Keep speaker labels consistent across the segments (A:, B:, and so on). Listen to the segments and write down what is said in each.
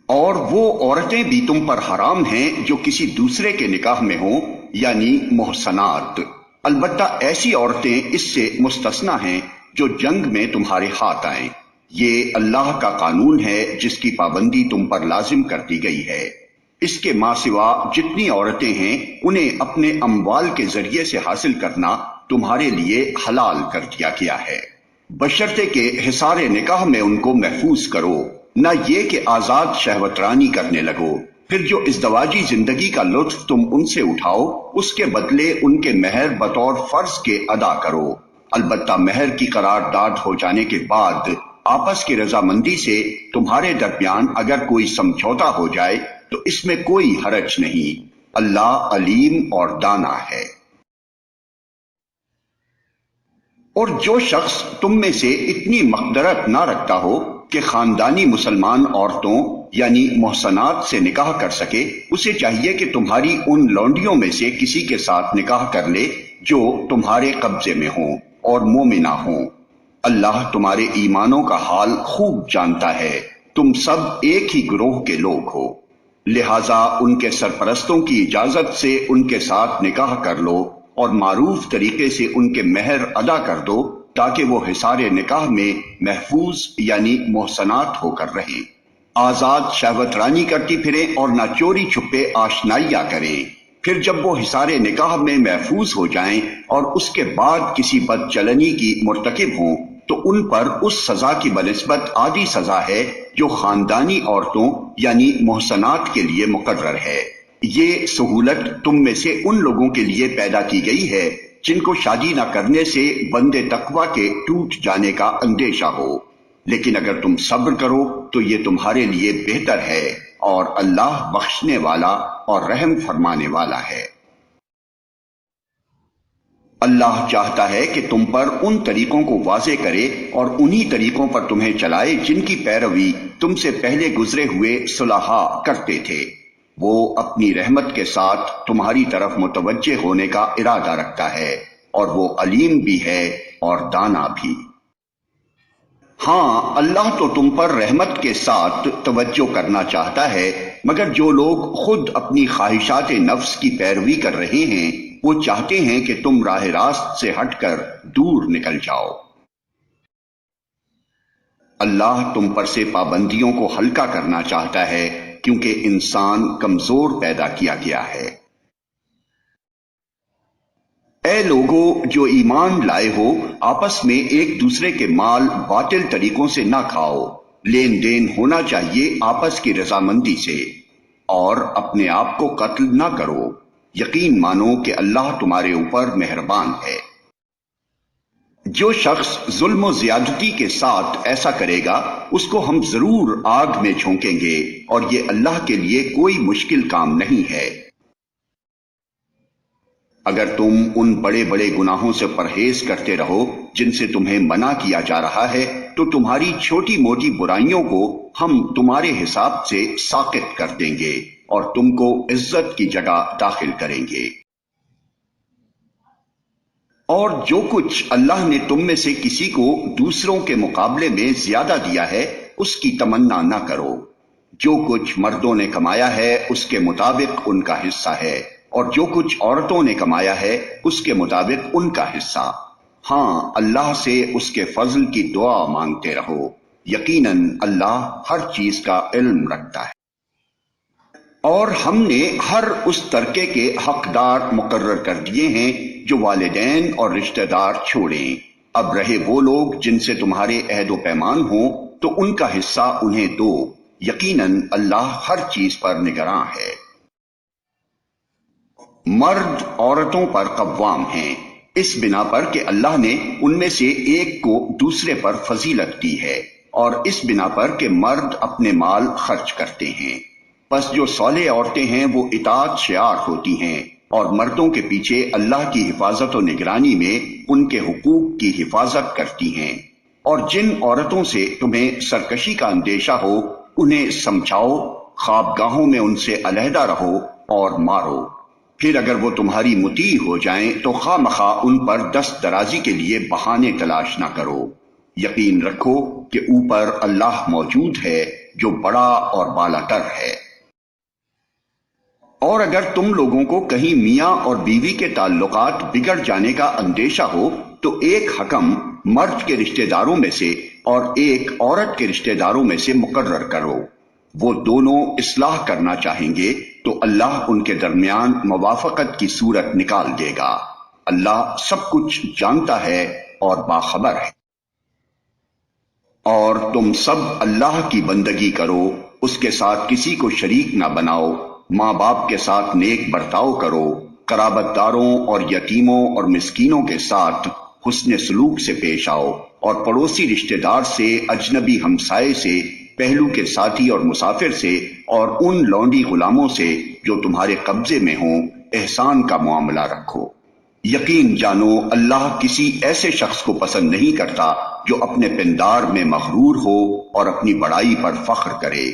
A: اور وہ عورتیں بھی تم پر حرام ہیں جو کسی دوسرے کے نکاح میں ہوں، یعنی محصنات، البتہ ایسی عورتیں اس سے مستثنی ہیں جو جنگ میں تمہارے ہاتھ آئیں۔ یہ اللہ کا قانون ہے جس کی پابندی تم پر لازم کر دی گئی ہے۔ اس کے ماں سوا جتنی عورتیں ہیں انہیں اپنے اموال کے ذریعے سے حاصل کرنا تمہارے لیے حلال کر دیا گیا ہے، بشرطے کہ حصار نکاح میں ان کو محفوظ کرو، نہ یہ کہ آزاد شہوت رانی کرنے لگو۔ پھر جو ازدواجی زندگی کا لطف تم ان سے اٹھاؤ اس کے بدلے ان کے مہر بطور فرض کے ادا کرو، البتہ مہر کی قرارداد ہو جانے کے بعد آپس کی رضامندی سے تمہارے درمیان اگر کوئی سمجھوتا ہو جائے تو اس میں کوئی حرج نہیں، اللہ علیم اور دانا ہے۔ اور جو شخص تم میں سے اتنی مقدرت نہ رکھتا ہو کہ خاندانی مسلمان عورتوں یعنی محصنات سے نکاح کر سکے، اسے چاہیے کہ تمہاری ان لونڈیوں میں سے کسی کے ساتھ نکاح کر لے جو تمہارے قبضے میں ہوں اور مومنہ ہوں۔ اللہ تمہارے ایمانوں کا حال خوب جانتا ہے، تم سب ایک ہی گروہ کے لوگ ہو، لہذا ان کے سرپرستوں کی اجازت سے ان کے ساتھ نکاح کر لو اور معروف طریقے سے ان کے مہر ادا کر دو تاکہ وہ حصار نکاح میں محفوظ یعنی محصنات ہو کر رہیں، آزاد شہوت رانی کرتی پھریں اور نہ چوری چھپے آشنائیاں کریں۔ پھر جب وہ حصار نکاح میں محفوظ ہو جائیں اور اس کے بعد کسی بد چلنی کی مرتکب ہوں تو ان پر اس سزا کی بنسبت آدھی سزا ہے جو خاندانی عورتوں یعنی محصنات کے لیے مقرر ہے۔ یہ سہولت تم میں سے ان لوگوں کے لیے پیدا کی گئی ہے جن کو شادی نہ کرنے سے بندے تقوی کے ٹوٹ جانے کا اندیشہ ہو، لیکن اگر تم صبر کرو تو یہ تمہارے لیے بہتر ہے، اور اللہ بخشنے والا اور رحم فرمانے والا ہے۔ اللہ چاہتا ہے کہ تم پر ان طریقوں کو واضح کرے اور انہی طریقوں پر تمہیں چلائے جن کی پیروی تم سے پہلے گزرے ہوئے صلحاء کرتے تھے۔ وہ اپنی رحمت کے ساتھ تمہاری طرف متوجہ ہونے کا ارادہ رکھتا ہے، اور وہ علیم بھی ہے اور دانا بھی۔ ہاں، اللہ تو تم پر رحمت کے ساتھ توجہ کرنا چاہتا ہے، مگر جو لوگ خود اپنی خواہشات نفس کی پیروی کر رہے ہیں وہ چاہتے ہیں کہ تم راہ راست سے ہٹ کر دور نکل جاؤ۔ اللہ تم پر سے پابندیوں کو ہلکا کرنا چاہتا ہے کیونکہ انسان کمزور پیدا کیا گیا ہے۔ اے لوگو جو ایمان لائے ہو، آپس میں ایک دوسرے کے مال باطل طریقوں سے نہ کھاؤ، لین دین ہونا چاہیے آپس کی رضامندی سے، اور اپنے آپ کو قتل نہ کرو، یقین مانو کہ اللہ تمہارے اوپر مہربان ہے۔ جو شخص ظلم و زیادتی کے ساتھ ایسا کرے گا اس کو ہم ضرور آگ میں جھونکیں گے، اور یہ اللہ کے لیے کوئی مشکل کام نہیں ہے۔ اگر تم ان بڑے بڑے گناہوں سے پرہیز کرتے رہو جن سے تمہیں منع کیا جا رہا ہے تو تمہاری چھوٹی موٹی برائیوں کو ہم تمہارے حساب سے ساقط کر دیں گے اور تم کو عزت کی جگہ داخل کریں گے۔ اور جو کچھ اللہ نے تم میں سے کسی کو دوسروں کے مقابلے میں زیادہ دیا ہے اس کی تمنا نہ کرو، جو کچھ مردوں نے کمایا ہے اس کے مطابق ان کا حصہ ہے، اور جو کچھ عورتوں نے کمایا ہے اس کے مطابق ان کا حصہ۔ ہاں، اللہ سے اس کے فضل کی دعا مانگتے رہو، یقیناً اللہ ہر چیز کا علم رکھتا ہے۔ اور ہم نے ہر اس ترکے کے حقدار مقرر کر دیے ہیں جو والدین اور رشتہ دار چھوڑیں، اب رہے وہ لوگ جن سے تمہارے عہد و پیمان ہوں تو ان کا حصہ انہیں دو، یقیناً اللہ ہر چیز پر نگراں ہے۔ مرد عورتوں پر قوام ہیں اس بنا پر کہ اللہ نے ان میں سے ایک کو دوسرے پر فضیلت دی ہے، اور اس بنا پر کہ مرد اپنے مال خرچ کرتے ہیں، پس جو صالح عورتیں ہیں وہ اطاعت شعار ہوتی ہیں، اور مردوں کے پیچھے اللہ کی حفاظت و نگرانی میں ان کے حقوق کی حفاظت کرتی ہیں۔ اور جن عورتوں سے تمہیں سرکشی کا اندیشہ ہو انہیں سمجھاؤ، خوابگاہوں میں ان سے علیحدہ رہو اور مارو، پھر اگر وہ تمہاری مطیع ہو جائیں تو خواہ مخواہ ان پر دست درازی کے لیے بہانے تلاش نہ کرو، یقین رکھو کہ اوپر اللہ موجود ہے جو بڑا اور بالا تر ہے۔ اور اگر تم لوگوں کو کہیں میاں اور بیوی کے تعلقات بگڑ جانے کا اندیشہ ہو تو ایک حکم مرد کے رشتہ داروں میں سے اور ایک عورت کے رشتہ داروں میں سے مقرر کرو، وہ دونوں اصلاح کرنا چاہیں گے تو اللہ ان کے درمیان موافقت کی صورت نکال دے گا۔ اللہ سب کچھ جانتا ہے اور باخبر ہے۔ اور تم سب اللہ کی بندگی کرو، اس کے ساتھ کسی کو شریک نہ بناؤ، ماں باپ کے ساتھ نیک برتاؤ کرو، قرابت داروں اور یتیموں اور مسکینوں کے ساتھ حسن سلوک سے پیش آؤ، اور پڑوسی رشتہ دار سے، اجنبی ہمسائے سے، پہلو کے ساتھی اور مسافر سے، اور ان لونڈی غلاموں سے جو تمہارے قبضے میں ہوں احسان کا معاملہ رکھو۔ یقین جانو اللہ کسی ایسے شخص کو پسند نہیں کرتا جو اپنے پندار میں مغرور ہو اور اپنی بڑائی پر فخر کرے۔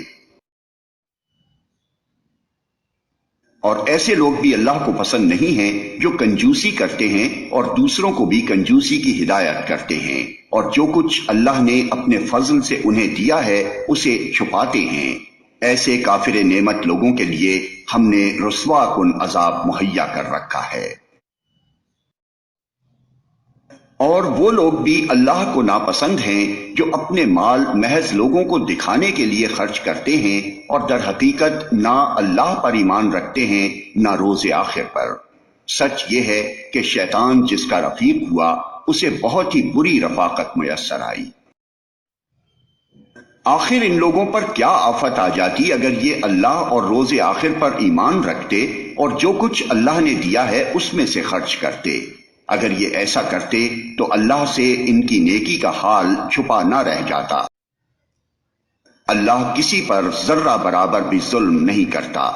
A: اور ایسے لوگ بھی اللہ کو پسند نہیں ہیں جو کنجوسی کرتے ہیں اور دوسروں کو بھی کنجوسی کی ہدایت کرتے ہیں، اور جو کچھ اللہ نے اپنے فضل سے انہیں دیا ہے اسے چھپاتے ہیں۔ ایسے کافر نعمت لوگوں کے لیے ہم نے رسوا کن عذاب مہیا کر رکھا ہے۔ اور وہ لوگ بھی اللہ کو ناپسند ہیں جو اپنے مال محض لوگوں کو دکھانے کے لیے خرچ کرتے ہیں اور در حقیقت نہ اللہ پر ایمان رکھتے ہیں نہ روز آخر پر۔ سچ یہ ہے کہ شیطان جس کا رفیق ہوا اسے بہت ہی بری رفاقت میسر آئی۔ آخر ان لوگوں پر کیا آفت آ جاتی اگر یہ اللہ اور روز آخر پر ایمان رکھتے اور جو کچھ اللہ نے دیا ہے اس میں سے خرچ کرتے۔ اگر یہ ایسا کرتے تو اللہ سے ان کی نیکی کا حال چھپا نہ رہ جاتا۔ اللہ کسی پر ذرہ برابر بھی ظلم نہیں کرتا۔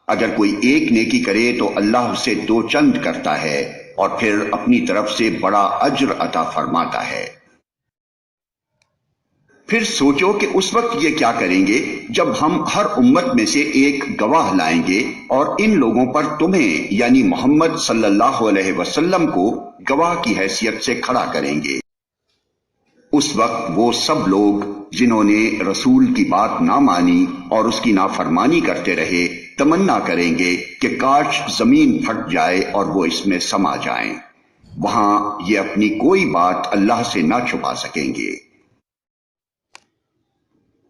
A: اگر کوئی ایک نیکی کرے تو اللہ اسے دو چند کرتا ہے اور پھر اپنی طرف سے بڑا اجر عطا فرماتا ہے۔ پھر سوچو کہ اس وقت یہ کیا کریں گے جب ہم ہر امت میں سے ایک گواہ لائیں گے اور ان لوگوں پر تمہیں یعنی محمد صلی اللہ علیہ وسلم کو گواہ کی حیثیت سے کھڑا کریں گے۔ اس وقت وہ سب لوگ جنہوں نے رسول کی بات نہ مانی اور اس کی نافرمانی کرتے رہے تمنا کریں گے کہ کاش زمین پھٹ جائے اور وہ اس میں سما جائیں۔ وہاں یہ اپنی کوئی بات اللہ سے نہ چھپا سکیں گے۔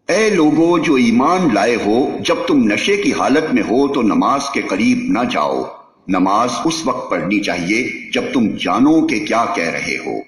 A: اے لوگو جو ایمان لائے ہو، جب تم نشے کی حالت میں ہو تو نماز کے قریب نہ جاؤ۔ نماز اس وقت پڑھنی چاہیے جب تم جانو کہ کیا کہہ رہے ہو،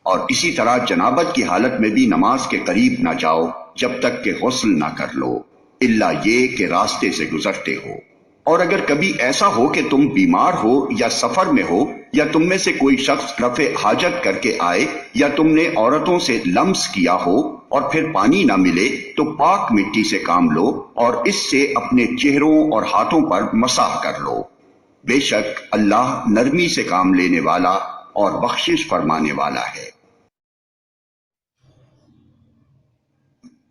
A: اور اسی طرح جنابت کی حالت میں بھی نماز کے قریب نہ جاؤ جب تک کہ غسل نہ کر لو، الا یہ کہ راستے سے گزرتے ہو۔ اور اگر کبھی ایسا ہو کہ تم بیمار ہو یا سفر میں ہو یا تم میں سے کوئی شخص رفع حاجت کر کے آئے یا تم نے عورتوں سے لمس کیا ہو اور پھر پانی نہ ملے تو پاک مٹی سے کام لو اور اس سے اپنے چہروں اور ہاتھوں پر مسح کر لو۔ بے شک اللہ نرمی سے کام لینے والا اور بخشش فرمانے والا ہے۔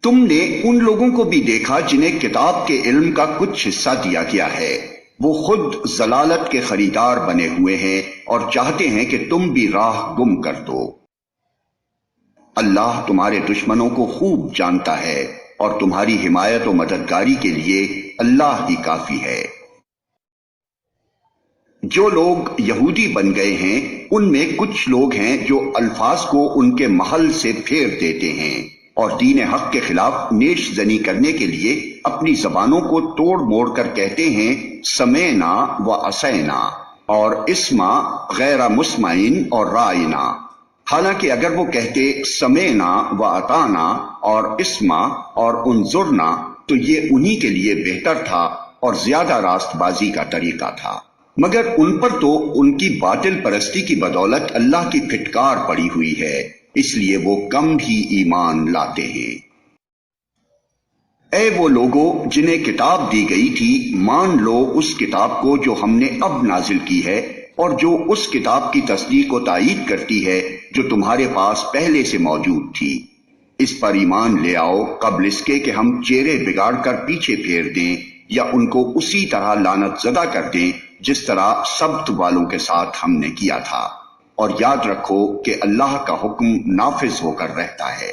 A: تم نے ان لوگوں کو بھی دیکھا جنہیں کتاب کے علم کا کچھ حصہ دیا گیا ہے، وہ خود ضلالت کے خریدار بنے ہوئے ہیں اور چاہتے ہیں کہ تم بھی راہ گم کر دو۔ اللہ تمہارے دشمنوں کو خوب جانتا ہے اور تمہاری حمایت و مددگاری کے لیے اللہ ہی کافی ہے۔ جو لوگ یہودی بن گئے ہیں ان میں کچھ لوگ ہیں جو الفاظ کو ان کے محل سے پھیر دیتے ہیں اور دین حق کے خلاف نیش زنی کرنے کے لیے اپنی زبانوں کو توڑ موڑ کر کہتے ہیں سمینا و عصینا اور اسما غیر مسمعین اور رائنا، حالانکہ اگر وہ کہتے سمینا و اطانا اور اسما اور انظرنا تو یہ انہی کے لیے بہتر تھا اور زیادہ راست بازی کا طریقہ تھا، مگر ان پر تو ان کی باطل پرستی کی بدولت اللہ کی پھٹکار پڑی ہوئی ہے، اس لیے وہ کم ہی ایمان لاتے ہیں۔ اے وہ لوگو جنہیں کتاب دی گئی تھی، مان لو اس کتاب کو جو ہم نے اب نازل کی ہے اور جو اس کتاب کی تصدیق و تائید کرتی ہے جو تمہارے پاس پہلے سے موجود تھی۔ اس پر ایمان لے آؤ قبل اس کے کہ ہم چہرے بگاڑ کر پیچھے پھیر دیں یا ان کو اسی طرح لعنت زدہ کر دیں جس طرح سبت والوں کے ساتھ ہم نے کیا تھا، اور یاد رکھو کہ اللہ کا حکم نافذ ہو کر رہتا ہے۔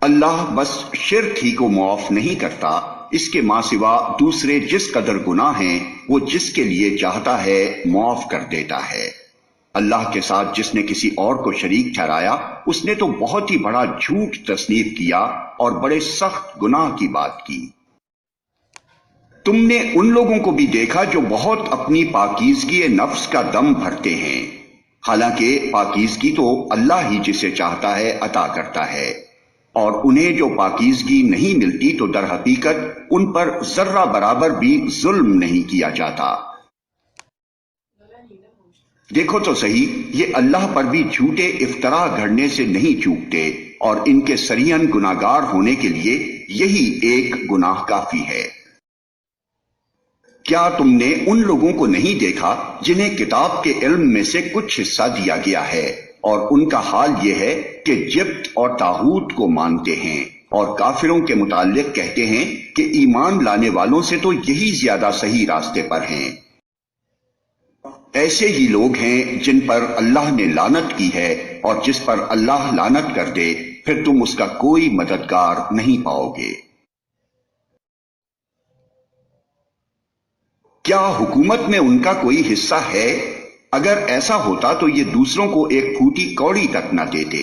A: اللہ بس شرک ہی کو معاف نہیں کرتا، اس کے ماں سوا دوسرے جس قدر گناہ ہیں وہ جس کے لیے چاہتا ہے معاف کر دیتا ہے۔ اللہ کے ساتھ جس نے کسی اور کو شریک ٹھہرایا اس نے تو بہت ہی بڑا جھوٹ تصنیف کیا اور بڑے سخت گناہ کی بات کی۔ تم نے ان لوگوں کو بھی دیکھا جو بہت اپنی پاکیزگی نفس کا دم بھرتے ہیں، حالانکہ پاکیزگی تو اللہ ہی جسے چاہتا ہے عطا کرتا ہے، اور انہیں جو پاکیزگی نہیں ملتی تو در حقیقت ان پر ذرہ برابر بھی ظلم نہیں کیا جاتا۔ دیکھو تو صحیح، یہ اللہ پر بھی جھوٹے افطرا گھڑنے سے نہیں چوکتے، اور ان کے سریحاً گناہگار ہونے کے لیے یہی ایک گناہ کافی ہے۔ کیا تم نے ان لوگوں کو نہیں دیکھا جنہیں کتاب کے علم میں سے کچھ حصہ دیا گیا ہے، اور ان کا حال یہ ہے کہ جبت اور طاغوت کو مانتے ہیں، اور کافروں کے متعلق کہتے ہیں کہ ایمان لانے والوں سے تو یہی زیادہ صحیح راستے پر ہیں۔ ایسے ہی لوگ ہیں جن پر اللہ نے لعنت کی ہے، اور جس پر اللہ لعنت کر دے پھر تم اس کا کوئی مددگار نہیں پاؤ گے۔ کیا حکومت میں ان کا کوئی حصہ ہے؟ اگر ایسا ہوتا تو یہ دوسروں کو ایک پھوٹی کوڑی تک نہ دیتے۔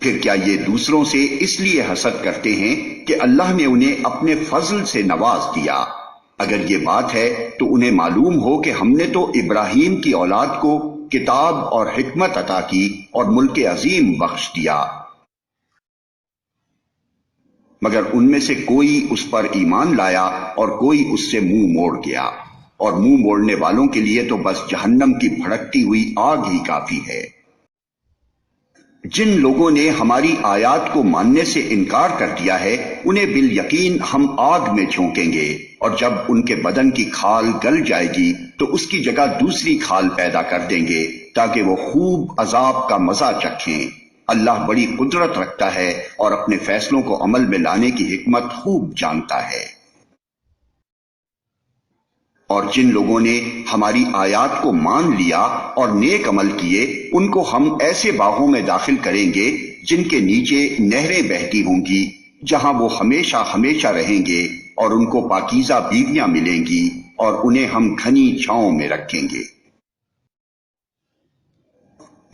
A: پھر کیا یہ دوسروں سے اس لیے حسد کرتے ہیں کہ اللہ نے انہیں اپنے فضل سے نواز دیا؟ اگر یہ بات ہے تو انہیں معلوم ہو کہ ہم نے تو ابراہیم کی اولاد کو کتاب اور حکمت عطا کی اور ملک عظیم بخش دیا، مگر ان میں سے کوئی اس پر ایمان لایا اور کوئی اس سے منہ موڑ گیا، اور منہ موڑنے والوں کے لیے تو بس جہنم کی بھڑکتی ہوئی آگ ہی کافی ہے۔ جن لوگوں نے ہماری آیات کو ماننے سے انکار کر دیا ہے انہیں بالیقین ہم آگ میں جھونکیں گے، اور جب ان کے بدن کی کھال گل جائے گی تو اس کی جگہ دوسری کھال پیدا کر دیں گے تاکہ وہ خوب عذاب کا مزہ چکھیں۔ اللہ بڑی قدرت رکھتا ہے اور اپنے فیصلوں کو عمل میں لانے کی حکمت خوب جانتا ہے۔ اور جن لوگوں نے ہماری آیات کو مان لیا اور نیک عمل کیے ان کو ہم ایسے باغوں میں داخل کریں گے جن کے نیچے نہریں بہتی ہوں گی، جہاں وہ ہمیشہ ہمیشہ رہیں گے، اور ان کو پاکیزہ بیویاں ملیں گی، اور انہیں ہم گھنی چھاؤں میں رکھیں گے۔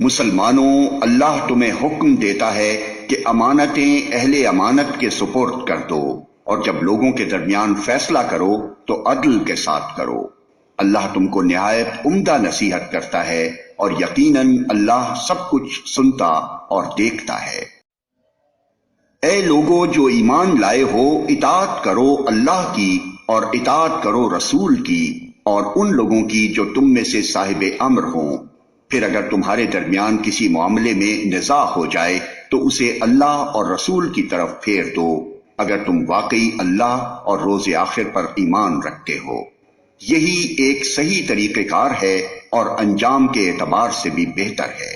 A: مسلمانوں، اللہ تمہیں حکم دیتا ہے کہ امانتیں اہل امانت کے سپرد کر دو، اور جب لوگوں کے درمیان فیصلہ کرو تو عدل کے ساتھ کرو۔ اللہ تم کو نہایت عمدہ نصیحت کرتا ہے، اور یقیناً اللہ سب کچھ سنتا اور دیکھتا ہے۔ اے لوگو جو ایمان لائے ہو، اطاعت کرو اللہ کی اور اطاعت کرو رسول کی اور ان لوگوں کی جو تم میں سے صاحب امر ہوں۔ پھر اگر تمہارے درمیان کسی معاملے میں نزاع ہو جائے تو اسے اللہ اور رسول کی طرف پھیر دو، اگر تم واقعی اللہ اور روز آخر پر ایمان رکھتے ہو۔ یہی ایک صحیح طریقہ کار ہے اور انجام کے اعتبار سے بھی بہتر ہے۔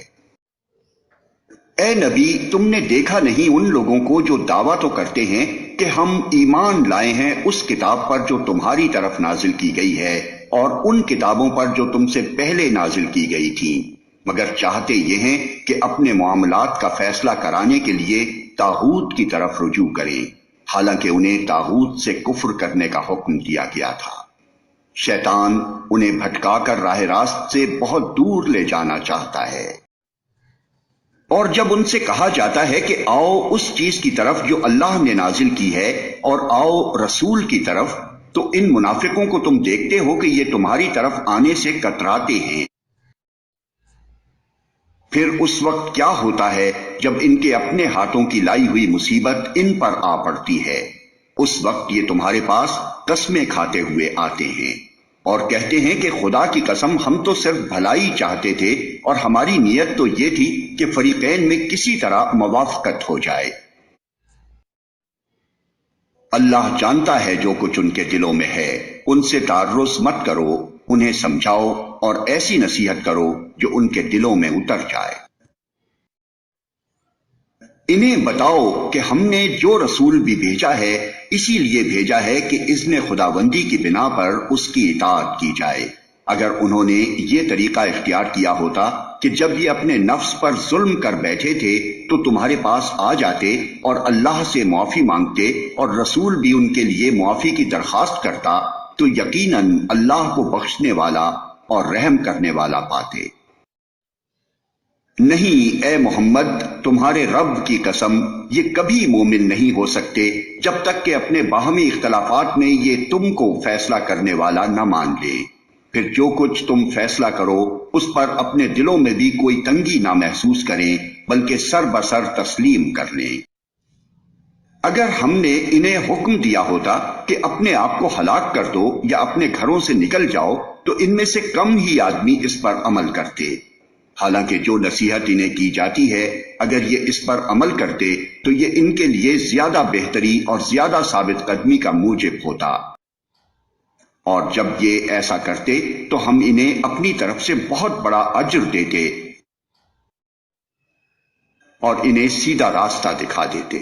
A: اے نبی، تم نے دیکھا نہیں ان لوگوں کو جو دعویٰ تو کرتے ہیں کہ ہم ایمان لائے ہیں اس کتاب پر جو تمہاری طرف نازل کی گئی ہے اور ان کتابوں پر جو تم سے پہلے نازل کی گئی تھیں، مگر چاہتے یہ ہیں کہ اپنے معاملات کا فیصلہ کرانے کے لیے طاغوت کی طرف رجوع کریں، حالانکہ انہیں طاغوت سے کفر کرنے کا حکم دیا گیا تھا۔ شیطان انہیں بھٹکا کر راہ راست سے بہت دور لے جانا چاہتا ہے۔ اور جب ان سے کہا جاتا ہے کہ آؤ اس چیز کی طرف جو اللہ نے نازل کی ہے اور آؤ رسول کی طرف، تو ان منافقوں کو تم دیکھتے ہو کہ یہ تمہاری طرف آنے سے کتراتے ہیں۔ پھر اس وقت کیا ہوتا ہے جب ان کے اپنے ہاتھوں کی لائی ہوئی مصیبت ان پر آ پڑتی ہے؟ اس وقت یہ تمہارے پاس قسمیں کھاتے ہوئے آتے ہیں اور کہتے ہیں کہ خدا کی قسم ہم تو صرف بھلائی چاہتے تھے اور ہماری نیت تو یہ تھی کہ فریقین میں کسی طرح موافقت ہو جائے۔ اللہ جانتا ہے جو کچھ ان کے دلوں میں ہے، ان سے تعرض مت کرو، انہیں سمجھاؤ اور ایسی نصیحت کرو جو ان کے دلوں میں اتر جائے۔ انہیں بتاؤ کہ ہم نے جو رسول بھی بھیجا ہے اسی لیے بھیجا ہے کہ اذن خداوندی کی بنا پر اس کی اطاعت کی جائے۔ اگر انہوں نے یہ طریقہ اختیار کیا ہوتا کہ جب یہ اپنے نفس پر ظلم کر بیٹھے تھے تو تمہارے پاس آ جاتے اور اللہ سے معافی مانگتے اور رسول بھی ان کے لیے معافی کی درخواست کرتا تو یقیناً اللہ کو بخشنے والا اور رحم کرنے والا پاتے۔ نہیں اے محمد، تمہارے رب کی قسم، یہ کبھی مومن نہیں ہو سکتے جب تک کہ اپنے باہمی اختلافات میں یہ تم کو فیصلہ کرنے والا نہ مان لے۔ پھر جو کچھ تم فیصلہ کرو اس پر اپنے دلوں میں بھی کوئی تنگی نہ محسوس کریں، بلکہ سر بسر تسلیم کر لیں۔ اگر ہم نے انہیں حکم دیا ہوتا کہ اپنے آپ کو ہلاک کر دو یا اپنے گھروں سے نکل جاؤ تو ان میں سے کم ہی آدمی اس پر عمل کرتے، حالانکہ جو نصیحت انہیں کی جاتی ہے اگر یہ اس پر عمل کرتے تو یہ ان کے لیے زیادہ بہتری اور زیادہ ثابت قدمی کا موجب ہوتا، اور جب یہ ایسا کرتے تو ہم انہیں اپنی طرف سے بہت بڑا اجر دیتے اور انہیں سیدھا راستہ دکھا دیتے۔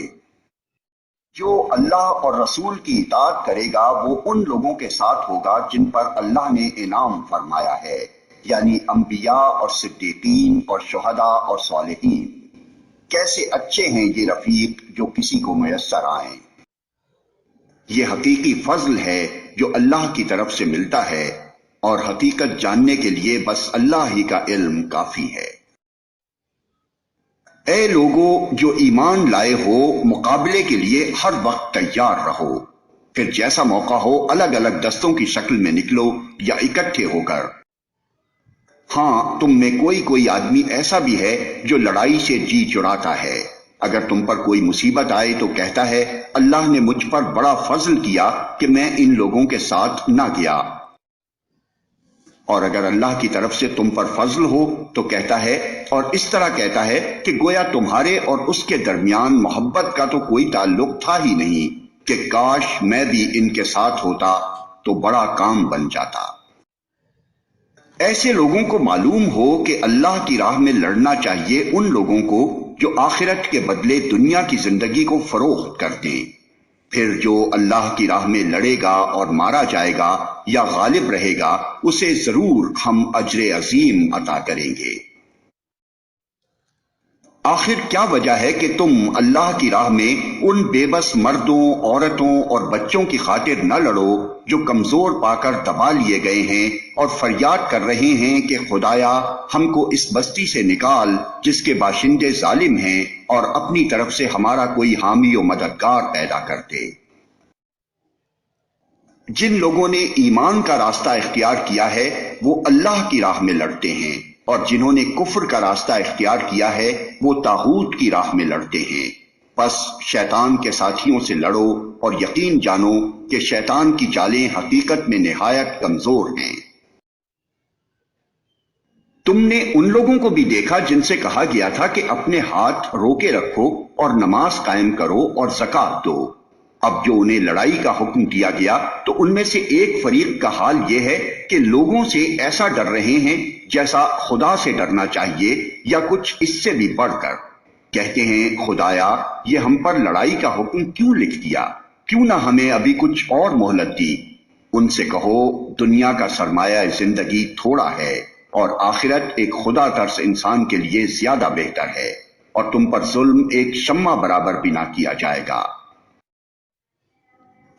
A: جو اللہ اور رسول کی اطاعت کرے گا وہ ان لوگوں کے ساتھ ہوگا جن پر اللہ نے انعام فرمایا ہے، یعنی انبیاء اور صدیقین اور شہداء اور صالحین۔ کیسے اچھے ہیں یہ رفیق جو کسی کو میسر آئیں۔ یہ حقیقی فضل ہے جو اللہ کی طرف سے ملتا ہے، اور حقیقت جاننے کے لیے بس اللہ ہی کا علم کافی ہے۔ اے لوگو جو ایمان لائے ہو، مقابلے کے لیے ہر وقت تیار رہو، پھر جیسا موقع ہو الگ الگ دستوں کی شکل میں نکلو یا اکٹھے ہو کر۔ ہاں تم میں کوئی آدمی ایسا بھی ہے جو لڑائی سے جی چراتا ہے، اگر تم پر کوئی مصیبت آئے تو کہتا ہے اللہ نے مجھ پر بڑا فضل کیا کہ میں ان لوگوں کے ساتھ نہ گیا، اور اگر اللہ کی طرف سے تم پر فضل ہو تو کہتا ہے، اور اس طرح کہتا ہے کہ گویا تمہارے اور اس کے درمیان محبت کا تو کوئی تعلق تھا ہی نہیں، کہ کاش میں بھی ان کے ساتھ ہوتا تو بڑا کام بن جاتا۔ ایسے لوگوں کو معلوم ہو کہ اللہ کی راہ میں لڑنا چاہیے ان لوگوں کو جو آخرت کے بدلے دنیا کی زندگی کو فروخت کر دیں، پھر جو اللہ کی راہ میں لڑے گا اور مارا جائے گا یا غالب رہے گا اسے ضرور ہم اجر عظیم عطا کریں گے۔ آخر کیا وجہ ہے کہ تم اللہ کی راہ میں ان بے بس مردوں، عورتوں اور بچوں کی خاطر نہ لڑو جو کمزور پا کر دبا لیے گئے ہیں اور فریاد کر رہے ہیں کہ خدایا ہم کو اس بستی سے نکال جس کے باشندے ظالم ہیں، اور اپنی طرف سے ہمارا کوئی حامی و مددگار پیدا کرتے۔ جن لوگوں نے ایمان کا راستہ اختیار کیا ہے وہ اللہ کی راہ میں لڑتے ہیں، اور جنہوں نے کفر کا راستہ اختیار کیا ہے وہ طاغوت کی راہ میں لڑتے ہیں۔ پس شیطان کے ساتھیوں سے لڑو اور یقین جانو کہ شیطان کی چالیں حقیقت میں نہایت کمزور ہیں۔ تم نے ان لوگوں کو بھی دیکھا جن سے کہا گیا تھا کہ اپنے ہاتھ روکے رکھو اور نماز قائم کرو اور زکوٰۃ دو۔ اب جو انہیں لڑائی کا حکم دیا گیا تو ان میں سے ایک فریق کا حال یہ ہے کہ لوگوں سے ایسا ڈر رہے ہیں جیسا خدا سے ڈرنا چاہیے یا کچھ اس سے بھی بڑھ کر۔ کہتے ہیں خدایا یہ ہم پر لڑائی کا حکم کیوں لکھ دیا، کیوں نہ ہمیں ابھی کچھ اور مہلت دی۔ ان سے کہو دنیا کا سرمایہ زندگی تھوڑا ہے اور آخرت ایک خدا ترس انسان کے لیے زیادہ بہتر ہے، اور تم پر ظلم ایک شمع برابر بھی نہ کیا جائے گا۔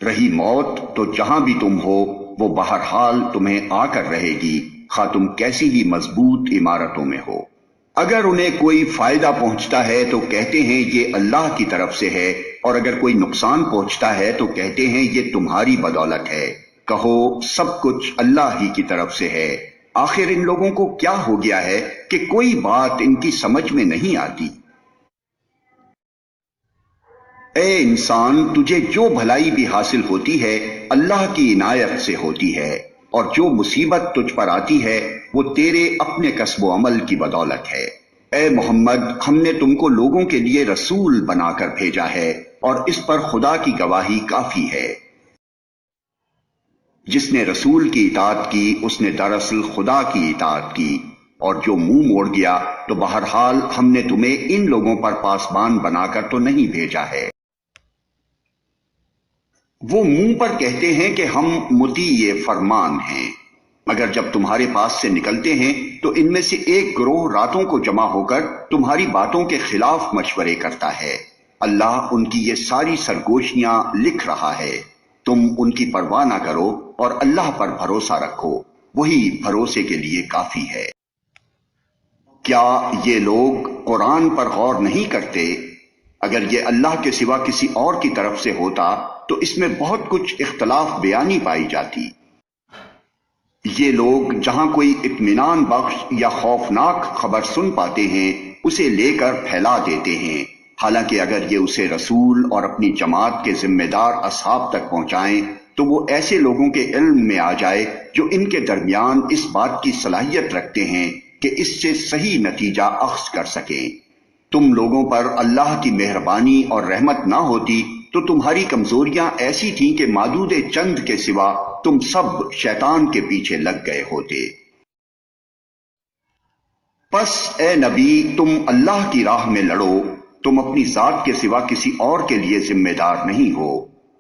A: رہی موت تو جہاں بھی تم ہو وہ بہرحال تمہیں آ کر رہے گی، خواہ تم کیسی ہی مضبوط عمارتوں میں ہو۔ اگر انہیں کوئی فائدہ پہنچتا ہے تو کہتے ہیں یہ اللہ کی طرف سے ہے، اور اگر کوئی نقصان پہنچتا ہے تو کہتے ہیں یہ تمہاری بدولت ہے۔ کہو سب کچھ اللہ ہی کی طرف سے ہے۔ آخر ان لوگوں کو کیا ہو گیا ہے کہ کوئی بات ان کی سمجھ میں نہیں آتی۔ اے انسان تجھے جو بھلائی بھی حاصل ہوتی ہے اللہ کی عنایت سے ہوتی ہے، اور جو مصیبت تجھ پر آتی ہے وہ تیرے اپنے کسب و عمل کی بدولت ہے۔ اے محمد ہم نے تم کو لوگوں کے لیے رسول بنا کر بھیجا ہے، اور اس پر خدا کی گواہی کافی ہے۔ جس نے رسول کی اطاعت کی اس نے دراصل خدا کی اطاعت کی، اور جو منہ موڑ گیا تو بہرحال ہم نے تمہیں ان لوگوں پر پاسبان بنا کر تو نہیں بھیجا ہے۔ وہ منہ پر کہتے ہیں کہ ہم مطیع فرمان ہیں، مگر جب تمہارے پاس سے نکلتے ہیں تو ان میں سے ایک گروہ راتوں کو جمع ہو کر تمہاری باتوں کے خلاف مشورے کرتا ہے۔ اللہ ان کی یہ ساری سرگوشیاں لکھ رہا ہے۔ تم ان کی پرواہ نہ کرو اور اللہ پر بھروسہ رکھو، وہی بھروسے کے لیے کافی ہے۔ کیا یہ لوگ قرآن پر غور نہیں کرتے؟ اگر یہ اللہ کے سوا کسی اور کی طرف سے ہوتا تو اس میں بہت کچھ اختلاف بیانی پائی جاتی۔ یہ لوگ جہاں کوئی اطمینان بخش یا خوفناک خبر سن پاتے ہیں اسے لے کر پھیلا دیتے ہیں، حالانکہ اگر یہ اسے رسول اور اپنی جماعت کے ذمہ دار اصحاب تک پہنچائیں تو وہ ایسے لوگوں کے علم میں آ جائے جو ان کے درمیان اس بات کی صلاحیت رکھتے ہیں کہ اس سے صحیح نتیجہ اخذ کر سکیں۔ تم لوگوں پر اللہ کی مہربانی اور رحمت نہ ہوتی تو تمہاری کمزوریاں ایسی تھیں کہ معدود چند کے سوا تم سب شیطان کے پیچھے لگ گئے ہوتے۔ پس اے نبی تم اللہ کی راہ میں لڑو، تم اپنی ذات کے سوا کسی اور کے لیے ذمہ دار نہیں ہو،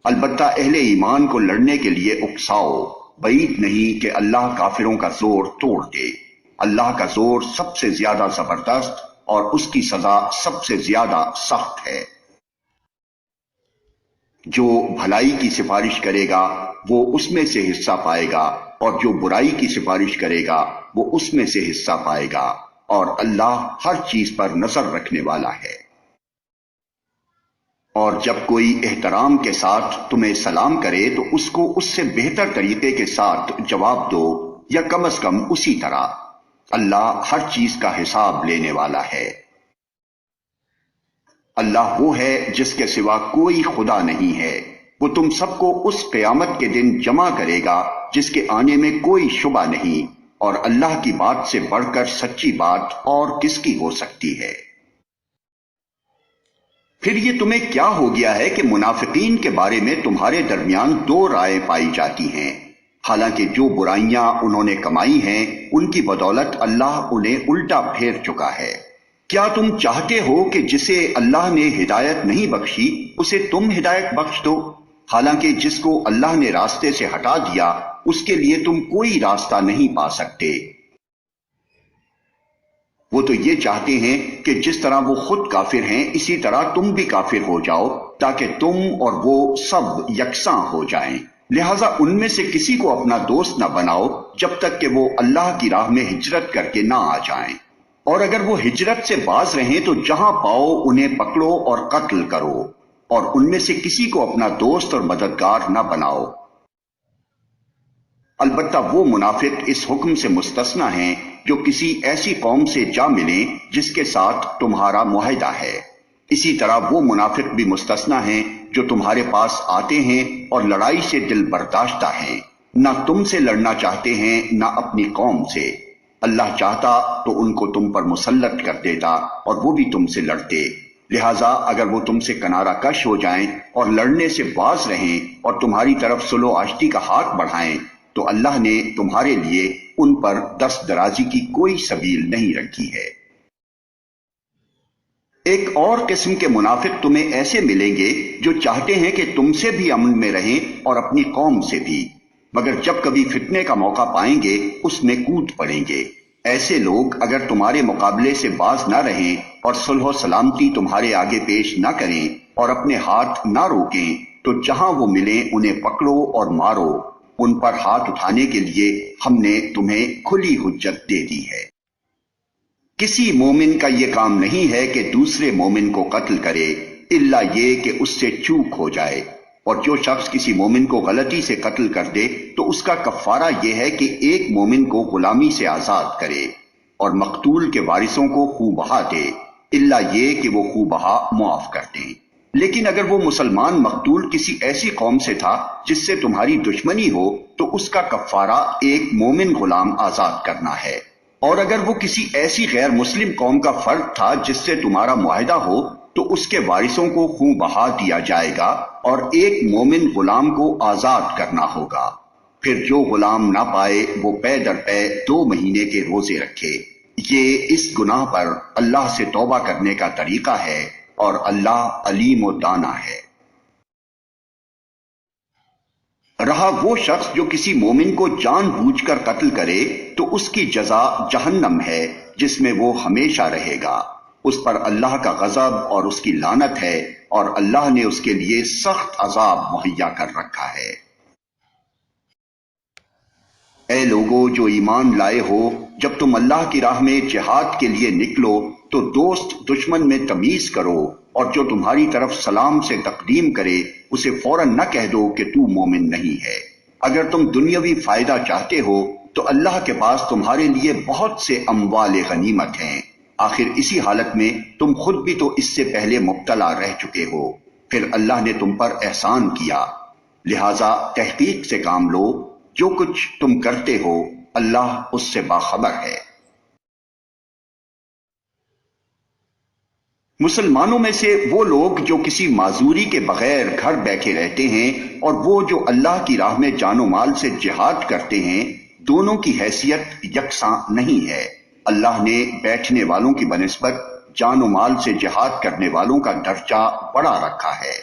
A: البتہ اہل ایمان کو لڑنے کے لیے اکساؤ، بعید نہیں کہ اللہ کافروں کا زور توڑ دے۔ اللہ کا زور سب سے زیادہ زبردست اور اس کی سزا سب سے زیادہ سخت ہے۔ جو بھلائی کی سفارش کرے گا وہ اس میں سے حصہ پائے گا، اور جو برائی کی سفارش کرے گا وہ اس میں سے حصہ پائے گا، اور اللہ ہر چیز پر نظر رکھنے والا ہے۔ اور جب کوئی احترام کے ساتھ تمہیں سلام کرے تو اس کو اس سے بہتر طریقے کے ساتھ جواب دو، یا کم از کم اسی طرح۔ اللہ ہر چیز کا حساب لینے والا ہے۔ اللہ وہ ہے جس کے سوا کوئی خدا نہیں ہے، وہ تم سب کو اس قیامت کے دن جمع کرے گا جس کے آنے میں کوئی شبہ نہیں، اور اللہ کی بات سے بڑھ کر سچی بات اور کس کی ہو سکتی ہے۔ پھر یہ تمہیں کیا ہو گیا ہے کہ منافقین کے بارے میں تمہارے درمیان دو رائے پائی جاتی ہیں، حالانکہ جو برائیاں انہوں نے کمائی ہیں ان کی بدولت اللہ انہیں الٹا پھیر چکا ہے۔ کیا تم چاہتے ہو کہ جسے اللہ نے ہدایت نہیں بخشی اسے تم ہدایت بخش دو، حالانکہ جس کو اللہ نے راستے سے ہٹا دیا اس کے لیے تم کوئی راستہ نہیں پا سکتے۔ وہ تو یہ چاہتے ہیں کہ جس طرح وہ خود کافر ہیں اسی طرح تم بھی کافر ہو جاؤ تاکہ تم اور وہ سب یکساں ہو جائیں، لہذا ان میں سے کسی کو اپنا دوست نہ بناؤ جب تک کہ وہ اللہ کی راہ میں ہجرت کر کے نہ آ جائیں، اور اگر وہ ہجرت سے باز رہیں تو جہاں پاؤ انہیں پکڑو اور قتل کرو، اور ان میں سے کسی کو اپنا دوست اور مددگار نہ بناؤ۔ البتہ وہ منافق اس حکم سے مستثنی ہیں جو کسی ایسی قوم سے جا ملیں جس کے ساتھ تمہارا معاہدہ ہے، اسی طرح وہ منافق بھی مستثنی ہیں جو تمہارے پاس آتے ہیں اور لڑائی سے دل برداشتہ ہیں، نہ تم سے لڑنا چاہتے ہیں نہ اپنی قوم سے۔ اللہ چاہتا تو ان کو تم پر مسلط کر دیتا اور وہ بھی تم سے لڑتے، لہٰذا اگر وہ تم سے کنارہ کش ہو جائیں اور لڑنے سے باز رہیں اور تمہاری طرف صلح و آشتی کا ہاتھ بڑھائیں تو اللہ نے تمہارے لیے ان پر دست درازی کی کوئی سبیل نہیں رکھی ہے۔ ایک اور قسم کے منافق تمہیں ایسے ملیں گے جو چاہتے ہیں کہ تم سے بھی امن میں رہیں اور اپنی قوم سے بھی، مگر جب کبھی فتنے کا موقع پائیں گے اس میں کود پڑیں گے۔ ایسے لوگ اگر تمہارے مقابلے سے باز نہ رہیں اور صلح و سلامتی تمہارے آگے پیش نہ کریں اور اپنے ہاتھ نہ روکیں تو جہاں وہ ملیں انہیں پکڑو اور مارو، ان پر ہاتھ اٹھانے کے لیے ہم نے تمہیں کھلی حجت دے دی ہے۔ کسی مومن کا یہ کام نہیں ہے کہ دوسرے مومن کو قتل کرے الا یہ کہ اس سے چوک ہو جائے، اور جو شخص کسی مومن کو غلطی سے قتل کر دے تو اس کا کفارہ یہ ہے کہ ایک مومن کو غلامی سے آزاد کرے اور مقتول کے وارثوں کو خوں بہا دے، الا یہ کہ وہ خوں بہا معاف کر دیں۔ لیکن اگر وہ مسلمان مقتول کسی ایسی قوم سے تھا جس سے تمہاری دشمنی ہو تو اس کا کفارہ ایک مومن غلام آزاد کرنا ہے، اور اگر وہ کسی ایسی غیر مسلم قوم کا فرد تھا جس سے تمہارا معاہدہ ہو تو اس کے وارثوں کو خوں بہا دیا جائے گا اور ایک مومن غلام کو آزاد کرنا ہوگا۔ پھر جو غلام نہ پائے وہ پے در پے 2 مہینے کے روزے رکھے۔ یہ اس گناہ پر اللہ سے توبہ کرنے کا طریقہ ہے اور اللہ علیم و دانا ہے۔ رہا وہ شخص جو کسی مومن کو جان بوجھ کر قتل کرے تو اس کی جزا جہنم ہے جس میں وہ ہمیشہ رہے گا، اس پر اللہ کا غضب اور اس کی لعنت ہے، اور اللہ نے اس کے لیے سخت عذاب مہیا کر رکھا ہے۔ اے لوگو جو ایمان لائے ہو، جب تم اللہ کی راہ میں جہاد کے لیے نکلو تو دوست دشمن میں تمیز کرو، اور جو تمہاری طرف سلام سے تقدیم کرے اسے فوراً نہ کہہ دو کہ تو مومن نہیں ہے۔ اگر تم دنیاوی فائدہ چاہتے ہو تو اللہ کے پاس تمہارے لیے بہت سے اموال غنیمت ہیں، آخر اسی حالت میں تم خود بھی تو اس سے پہلے مبتلا رہ چکے ہو، پھر اللہ نے تم پر احسان کیا، لہذا تحقیق سے کام لو، جو کچھ تم کرتے ہو اللہ اس سے باخبر ہے۔ مسلمانوں میں سے وہ لوگ جو کسی معذوری کے بغیر گھر بیٹھے رہتے ہیں اور وہ جو اللہ کی راہ میں جان و مال سے جہاد کرتے ہیں، دونوں کی حیثیت یکساں نہیں ہے۔ اللہ نے بیٹھنے والوں کی بنسبت جان و مال سے جہاد کرنے والوں کا درجہ بڑا رکھا ہے،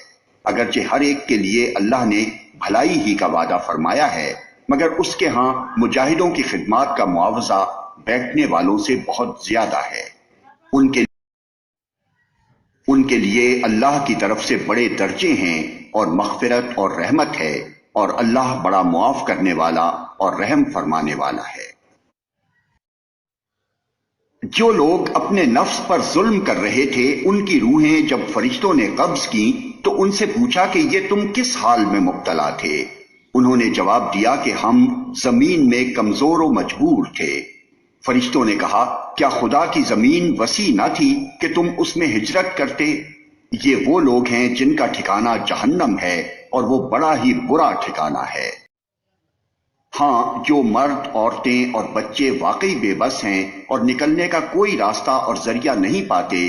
A: اگرچہ ہر ایک کے لیے اللہ نے بھلائی ہی کا وعدہ فرمایا ہے، مگر اس کے ہاں مجاہدوں کی خدمات کا معاوضہ بیٹھنے والوں سے بہت زیادہ ہے۔ ان کے لیے اللہ کی طرف سے بڑے درجے ہیں اور مغفرت اور رحمت ہے، اور اللہ بڑا معاف کرنے والا اور رحم فرمانے والا ہے۔ جو لوگ اپنے نفس پر ظلم کر رہے تھے ان کی روحیں جب فرشتوں نے قبض کی تو ان سے پوچھا کہ یہ تم کس حال میں مبتلا تھے؟ انہوں نے جواب دیا کہ ہم زمین میں کمزور و مجبور تھے۔ فرشتوں نے کہا کیا خدا کی زمین وسیع نہ تھی کہ تم اس میں ہجرت کرتے؟ یہ وہ لوگ ہیں جن کا ٹھکانہ جہنم ہے اور وہ بڑا ہی برا ٹھکانہ ہے۔ ہاں جو مرد، عورتیں اور بچے واقعی بے بس ہیں اور نکلنے کا کوئی راستہ اور ذریعہ نہیں پاتے،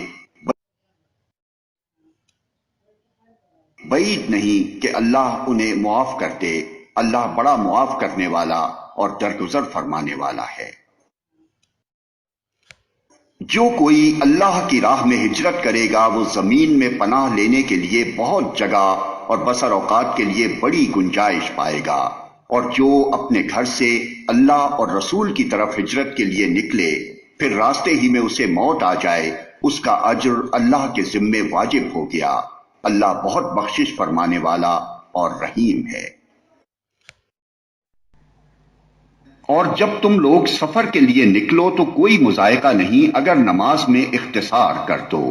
A: بعید نہیں کہ اللہ انہیں معاف کرتے، اللہ بڑا معاف کرنے والا اور درگزر فرمانے والا ہے۔ جو کوئی اللہ کی راہ میں ہجرت کرے گا وہ زمین میں پناہ لینے کے لیے بہت جگہ اور بسر اوقات کے لیے بڑی گنجائش پائے گا، اور جو اپنے گھر سے اللہ اور رسول کی طرف ہجرت کے لیے نکلے پھر راستے ہی میں اسے موت آ جائے، اس کا اجر اللہ کے ذمے واجب ہو گیا، اللہ بہت بخشش فرمانے والا اور رحیم ہے۔ اور جب تم لوگ سفر کے لیے نکلو تو کوئی مذائقہ نہیں اگر نماز میں اختصار کر دو،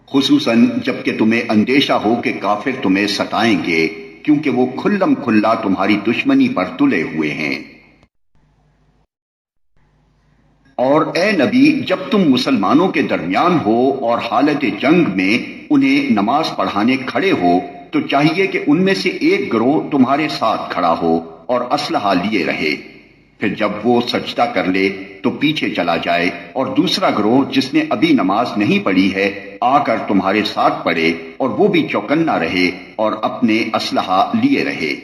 A: خصوصاً جب کہ تمہیں اندیشہ ہو کہ کافر تمہیں ستائیں گے، کیونکہ وہ کھلم کھلا تمہاری دشمنی پر تلے ہوئے ہیں۔ اور اے نبی جب تم مسلمانوں کے درمیان ہو اور حالت جنگ میں انہیں نماز پڑھانے کھڑے ہو تو چاہیے کہ ان میں سے ایک گروہ تمہارے ساتھ کھڑا ہو اور اسلحہ لیے رہے، پھر جب وہ سجدہ کر لے تو پیچھے چلا جائے، اور دوسرا گروہ جس نے ابھی نماز نہیں پڑھی ہے آ کر تمہارے ساتھ پڑھے اور وہ بھی چوکنا رہے اور اپنے اسلحہ لیے رہے،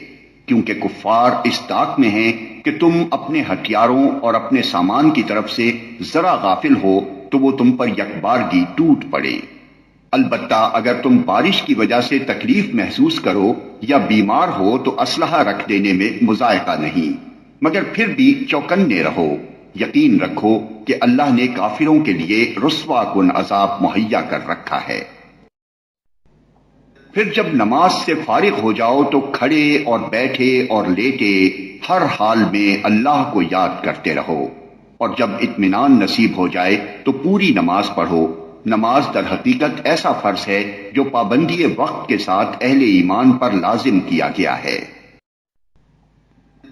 A: کیونکہ کفار اس طاق میں ہیں کہ تم اپنے ہتھیاروں اور اپنے سامان کی طرف سے ذرا غافل ہو تو وہ تم پر یکبارگی ٹوٹ پڑے۔ البتہ اگر تم بارش کی وجہ سے تکلیف محسوس کرو یا بیمار ہو تو اسلحہ رکھ دینے میں مذائقہ نہیں، مگر پھر بھی چوکنے رہو، یقین رکھو کہ اللہ نے کافروں کے لیے رسوا کن عذاب مہیا کر رکھا ہے۔ پھر جب نماز سے فارغ ہو جاؤ تو کھڑے اور بیٹھے اور لیٹے ہر حال میں اللہ کو یاد کرتے رہو، اور جب اطمینان نصیب ہو جائے تو پوری نماز پڑھو۔ نماز در حقیقت ایسا فرض ہے جو پابندی وقت کے ساتھ اہل ایمان پر لازم کیا گیا ہے۔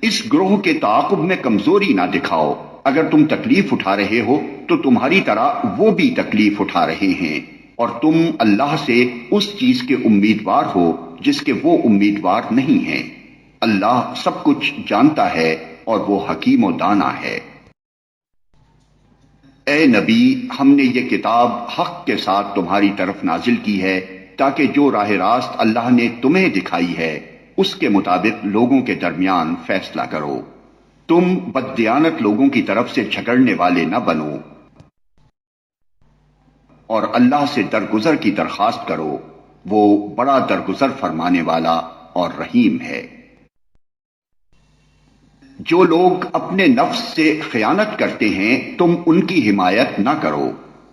A: اس گروہ کے تعاقب میں کمزوری نہ دکھاؤ، اگر تم تکلیف اٹھا رہے ہو تو تمہاری طرح وہ بھی تکلیف اٹھا رہے ہیں، اور تم اللہ سے اس چیز کے امیدوار ہو جس کے وہ امیدوار نہیں ہیں۔ اللہ سب کچھ جانتا ہے اور وہ حکیم و دانا ہے۔ اے نبی ہم نے یہ کتاب حق کے ساتھ تمہاری طرف نازل کی ہے تاکہ جو راہ راست اللہ نے تمہیں دکھائی ہے اس کے مطابق لوگوں کے درمیان فیصلہ کرو، تم بددیانت لوگوں کی طرف سے جھگڑنے والے نہ بنو، اور اللہ سے درگزر کی درخواست کرو، وہ بڑا درگزر فرمانے والا اور رحیم ہے۔ جو لوگ اپنے نفس سے خیانت کرتے ہیں تم ان کی حمایت نہ کرو۔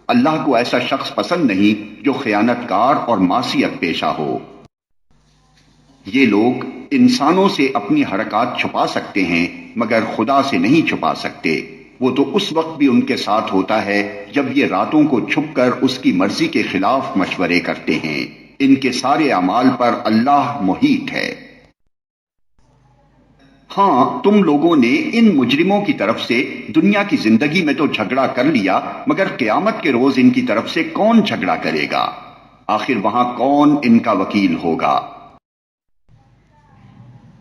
A: اللہ کو ایسا شخص پسند نہیں جو خیانت کار اور معصیت پیشہ ہو۔ یہ لوگ انسانوں سے اپنی حرکات چھپا سکتے ہیں مگر خدا سے نہیں چھپا سکتے۔ وہ تو اس وقت بھی ان کے ساتھ ہوتا ہے جب یہ راتوں کو چھپ کر اس کی مرضی کے خلاف مشورے کرتے ہیں۔ ان کے سارے اعمال پر اللہ محیط ہے۔ ہاں، تم لوگوں نے ان مجرموں کی طرف سے دنیا کی زندگی میں تو جھگڑا کر لیا، مگر قیامت کے روز ان کی طرف سے کون جھگڑا کرے گا؟ آخر وہاں کون ان کا وکیل ہوگا؟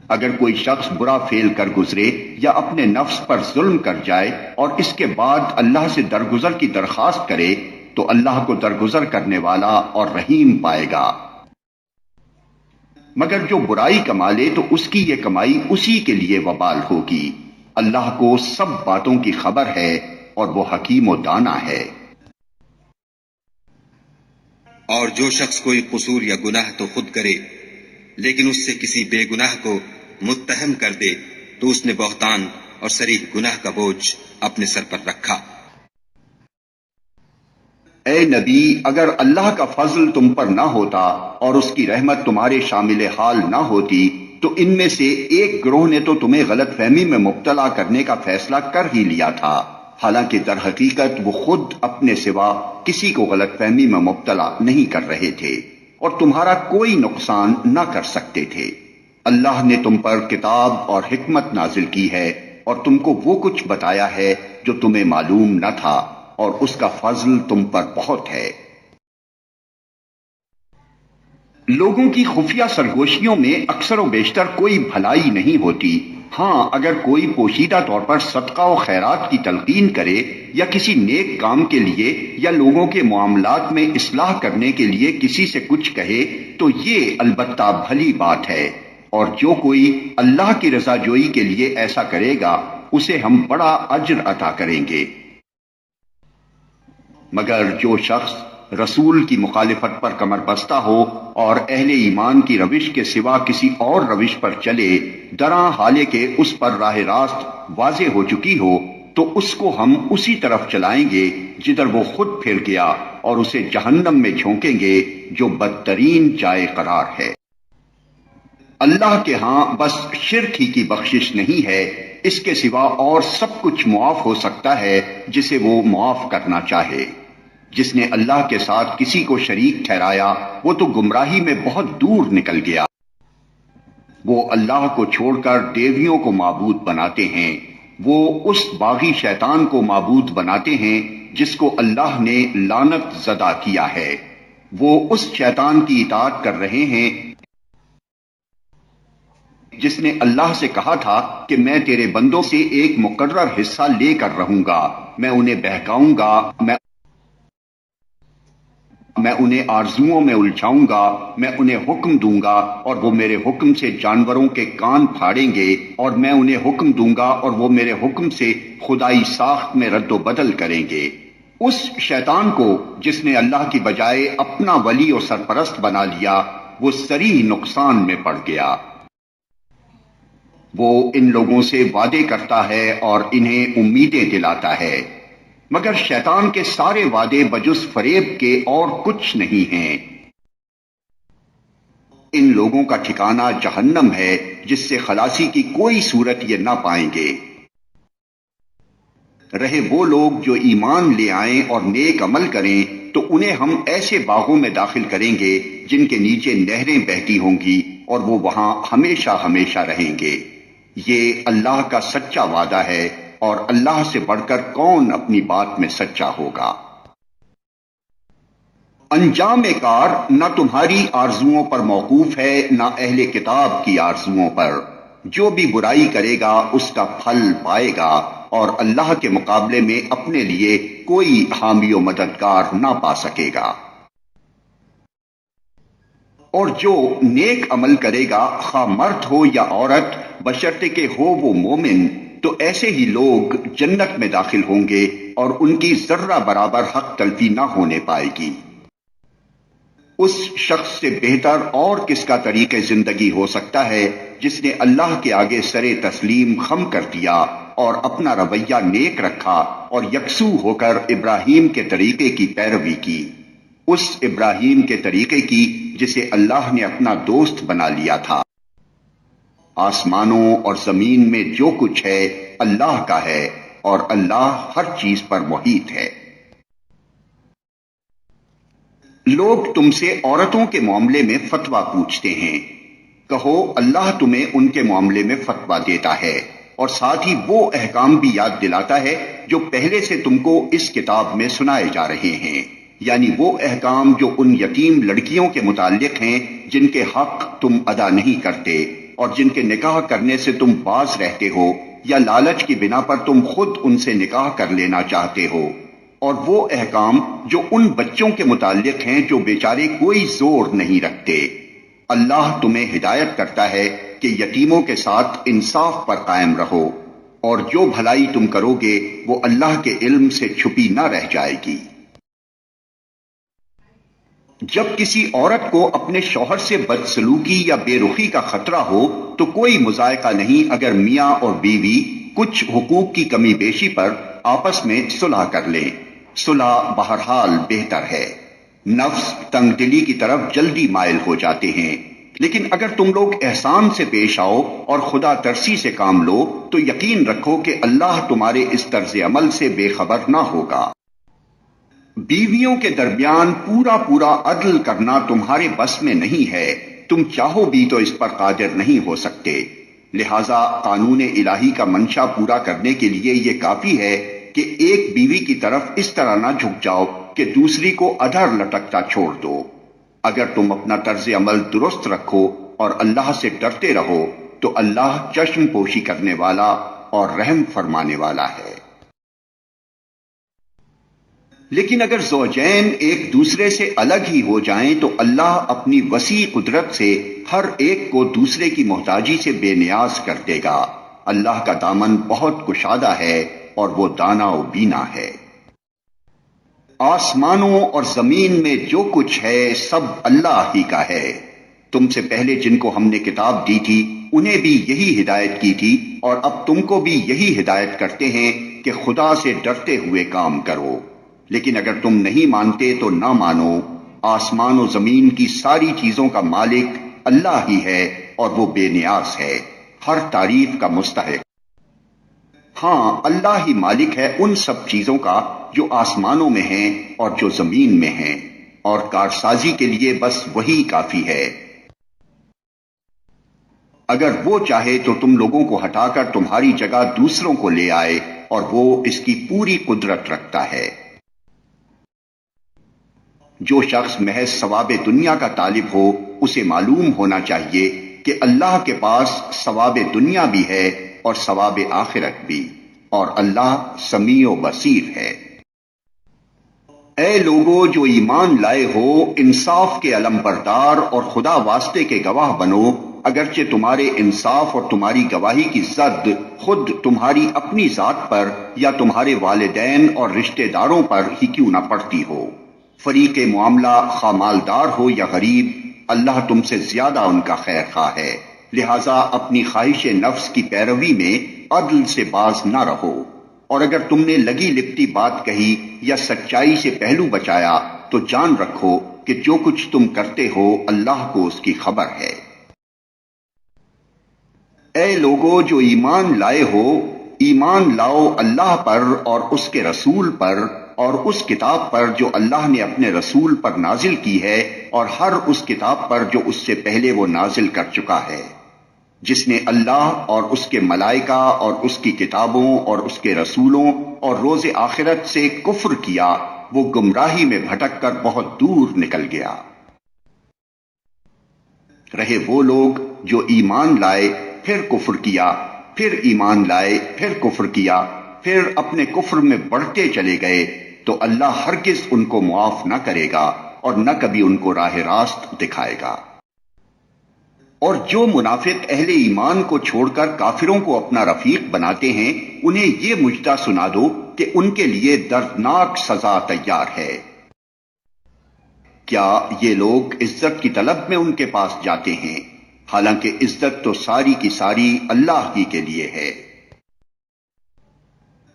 A: اگر کوئی شخص برا فعل کر گزرے یا اپنے نفس پر ظلم کر جائے اور اس کے بعد اللہ سے درگزر کی درخواست کرے تو اللہ کو درگزر کرنے والا اور رحیم پائے گا۔ مگر جو برائی کما لے تو اس کی یہ کمائی اسی کے لیے وبال ہوگی۔ اللہ کو سب باتوں کی خبر ہے اور وہ حکیم و دانا ہے۔
B: اور جو شخص کوئی قصور یا گناہ تو خود کرے لیکن اس سے کسی بے گناہ کو متہم کر دے تو اس نے بہتان اور صریح گناہ کا بوجھ اپنے سر پر رکھا۔
A: اے نبی، اگر اللہ کا فضل تم پر نہ ہوتا اور اس کی رحمت تمہارے شامل حال نہ ہوتی تو ان میں سے ایک گروہ نے تو تمہیں غلط فہمی میں مبتلا کرنے کا فیصلہ کر ہی لیا تھا، حالانکہ در حقیقت وہ خود اپنے سوا کسی کو غلط فہمی میں مبتلا نہیں کر رہے تھے اور تمہارا کوئی نقصان نہ کر سکتے تھے۔ اللہ نے تم پر کتاب اور حکمت نازل کی ہے اور تم کو وہ کچھ بتایا ہے جو تمہیں معلوم نہ تھا، اور اس کا فضل تم پر بہت ہے۔ لوگوں کی خفیہ سرگوشیوں میں اکثر و بیشتر کوئی بھلائی نہیں ہوتی۔ ہاں، اگر کوئی پوشیدہ طور پر صدقہ و خیرات کی تلقین کرے یا کسی نیک کام کے لیے یا لوگوں کے معاملات میں اصلاح کرنے کے لیے کسی سے کچھ کہے تو یہ البتہ بھلی بات ہے، اور جو کوئی اللہ کی رضا جوئی کے لیے ایسا کرے گا اسے ہم بڑا اجر عطا کریں گے۔ مگر جو شخص رسول کی مخالفت پر کمر بستہ ہو اور اہل ایمان کی روش کے سوا کسی اور روش پر چلے، دراں حالے کہ اس پر راہ راست واضح ہو چکی ہو، تو اس کو ہم اسی طرف چلائیں گے جدھر وہ خود پھر گیا، اور اسے جہنم میں جھونکیں گے جو بدترین جائے قرار ہے۔ اللہ کے ہاں بس شرک ہی کی بخشش نہیں ہے، اس کے سوا اور سب کچھ معاف ہو سکتا ہے جسے وہ معاف کرنا چاہے۔ جس نے اللہ کے ساتھ کسی کو شریک ٹھہرایا وہ تو گمراہی میں بہت دور نکل گیا۔ وہ اللہ کو چھوڑ کر دیویوں کو معبود بناتے ہیں، وہ اس باغی شیطان کو معبود بناتے ہیں جس کو اللہ نے لعنت زدہ کیا ہے۔ وہ اس شیطان کی اطاعت کر رہے ہیں جس نے اللہ سے کہا تھا کہ میں تیرے بندوں سے ایک مقرر حصہ لے کر رہوں گا، میں انہیں بہکاؤں گا، میں انہیں آرزوؤں میں الجھاؤں گا، میں انہیں حکم دوں گا اور وہ میرے حکم سے جانوروں کے کان پھاڑیں گے، اور میں انہیں حکم دوں گا اور وہ میرے حکم سے خدائی ساخت میں رد و بدل کریں گے۔ اس شیطان کو جس نے اللہ کی بجائے اپنا ولی اور سرپرست بنا لیا، وہ صریح نقصان میں پڑ گیا۔ وہ ان لوگوں سے وعدے کرتا ہے اور انہیں امیدیں دلاتا ہے، مگر شیطان کے سارے وعدے بجز فریب کے اور کچھ نہیں ہیں۔ ان لوگوں کا ٹھکانہ جہنم ہے جس سے خلاصی کی کوئی صورت یہ نہ پائیں گے۔ رہے وہ لوگ جو ایمان لے آئیں اور نیک عمل کریں تو انہیں ہم ایسے باغوں میں داخل کریں گے جن کے نیچے نہریں بہتی ہوں گی اور وہ وہاں ہمیشہ ہمیشہ رہیں گے۔ یہ اللہ کا سچا وعدہ ہے، اور اللہ سے بڑھ کر کون اپنی بات میں سچا ہوگا۔ انجام کار نہ تمہاری آرزوؤں پر موقوف ہے نہ اہل کتاب کی آرزوؤں پر۔ جو بھی برائی کرے گا اس کا پھل پائے گا، اور اللہ کے مقابلے میں اپنے لیے کوئی حامی و مددگار نہ پا سکے گا۔ اور جو نیک عمل کرے گا، خواہ مرد ہو یا عورت، بشرطے کہ ہو وہ مومن، تو ایسے ہی لوگ جنت میں داخل ہوں گے اور ان کی ذرہ برابر حق تلفی نہ ہونے پائے گی۔ اس شخص سے بہتر اور کس کا طریق زندگی ہو سکتا ہے جس نے اللہ کے آگے سرے تسلیم خم کر دیا اور اپنا رویہ نیک رکھا اور یکسو ہو کر ابراہیم کے طریقے کی پیروی کی، اس ابراہیم کے طریقے کی جسے اللہ نے اپنا دوست بنا لیا تھا۔ آسمانوں اور زمین میں جو کچھ ہے اللہ کا ہے اور اللہ ہر چیز پر محیط ہے۔ لوگ تم سے عورتوں کے معاملے میں فتویٰ پوچھتے ہیں، کہو اللہ تمہیں ان کے معاملے میں فتویٰ دیتا ہے اور ساتھ ہی وہ احکام بھی یاد دلاتا ہے جو پہلے سے تم کو اس کتاب میں سنائے جا رہے ہیں، یعنی وہ احکام جو ان یتیم لڑکیوں کے متعلق ہیں جن کے حق تم ادا نہیں کرتے اور جن کے نکاح کرنے سے تم باز رہتے ہو یا لالچ کی بنا پر تم خود ان سے نکاح کر لینا چاہتے ہو، اور وہ احکام جو ان بچوں کے متعلق ہیں جو بیچارے کوئی زور نہیں رکھتے۔ اللہ تمہیں ہدایت کرتا ہے کہ یتیموں کے ساتھ انصاف پر قائم رہو، اور جو بھلائی تم کرو گے وہ اللہ کے علم سے چھپی نہ رہ جائے گی۔ جب کسی عورت کو اپنے شوہر سے بدسلوکی یا بے رخی کا خطرہ ہو تو کوئی مذائقہ نہیں اگر میاں اور بیوی کچھ حقوق کی کمی بیشی پر آپس میں صلح کر لیں۔ صلح بہرحال بہتر ہے۔ نفس تنگ دلی کی طرف جلدی مائل ہو جاتے ہیں، لیکن اگر تم لوگ احسان سے پیش آؤ اور خدا ترسی سے کام لو تو یقین رکھو کہ اللہ تمہارے اس طرز عمل سے بے خبر نہ ہوگا۔ بیویوں کے درمیان پورا عدل کرنا تمہارے بس میں نہیں ہے، تم چاہو بھی تو اس پر قادر نہیں ہو سکتے، لہذا قانون الہی کا منشا پورا کرنے کے لیے یہ کافی ہے کہ ایک بیوی کی طرف اس طرح نہ جھک جاؤ کہ دوسری کو ادھر لٹکتا چھوڑ دو۔ اگر تم اپنا طرز عمل درست رکھو اور اللہ سے ڈرتے رہو تو اللہ چشم پوشی کرنے والا اور رحم فرمانے والا ہے۔ لیکن اگر زوجین ایک دوسرے سے الگ ہی ہو جائیں تو اللہ اپنی وسیع قدرت سے ہر ایک کو دوسرے کی محتاجی سے بے نیاز کر دے گا۔ اللہ کا دامن بہت کشادہ ہے اور وہ دانا و بینا ہے۔ آسمانوں اور زمین میں جو کچھ ہے سب اللہ ہی کا ہے۔ تم سے پہلے جن کو ہم نے کتاب دی تھی انہیں بھی یہی ہدایت کی تھی اور اب تم کو بھی یہی ہدایت کرتے ہیں کہ خدا سے ڈرتے ہوئے کام کرو، لیکن اگر تم نہیں مانتے تو نہ مانو۔ آسمان و زمین کی ساری چیزوں کا مالک اللہ ہی ہے اور وہ بے نیاز ہے، ہر تعریف کا مستحق۔ ہاں، اللہ ہی مالک ہے ان سب چیزوں کا جو آسمانوں میں ہیں اور جو زمین میں ہیں، اور کارسازی کے لیے بس وہی کافی ہے۔ اگر وہ چاہے تو تم لوگوں کو ہٹا کر تمہاری جگہ دوسروں کو لے آئے، اور وہ اس کی پوری قدرت رکھتا ہے۔ جو شخص محض ثواب دنیا کا طالب ہو اسے معلوم ہونا چاہیے کہ اللہ کے پاس ثواب دنیا بھی ہے اور ثواب آخرت بھی، اور اللہ سمیع و بصیر ہے۔ اے لوگو جو ایمان لائے ہو، انصاف کے علم بردار اور خدا واسطے کے گواہ بنو، اگرچہ تمہارے انصاف اور تمہاری گواہی کی زد خود تمہاری اپنی ذات پر یا تمہارے والدین اور رشتہ داروں پر ہی کیوں نہ پڑتی ہو۔ فریق معاملہ خواہ مالدار ہو یا غریب، اللہ تم سے زیادہ ان کا خیر خواہ ہے، لہذا اپنی خواہش نفس کی پیروی میں عدل سے باز نہ رہو، اور اگر تم نے لگی لپٹی بات کہی یا سچائی سے پہلو بچایا تو جان رکھو کہ جو کچھ تم کرتے ہو اللہ کو اس کی خبر ہے۔ اے لوگو جو ایمان لائے ہو، ایمان لاؤ اللہ پر اور اس کے رسول پر اور اس کتاب پر جو اللہ نے اپنے رسول پر نازل کی ہے، اور ہر اس کتاب پر جو اس سے پہلے وہ نازل کر چکا ہے۔ جس نے اللہ اور اس کے ملائکہ اور اس کی کتابوں اور اس کے رسولوں اور روز آخرت سے کفر کیا وہ گمراہی میں بھٹک کر بہت دور نکل گیا۔ رہے وہ لوگ جو ایمان لائے پھر کفر کیا، پھر ایمان لائے پھر کفر کیا، پھر اپنے کفر میں بڑھتے چلے گئے تو اللہ ہرگز ان کو معاف نہ کرے گا اور نہ کبھی ان کو راہ راست دکھائے گا۔ اور جو منافق اہل ایمان کو چھوڑ کر کافروں کو اپنا رفیق بناتے ہیں انہیں یہ مجدہ سنا دو کہ ان کے لیے دردناک سزا تیار ہے۔ کیا یہ لوگ عزت کی طلب میں ان کے پاس جاتے ہیں، حالانکہ عزت تو ساری کی ساری اللہ ہی کے لیے ہے۔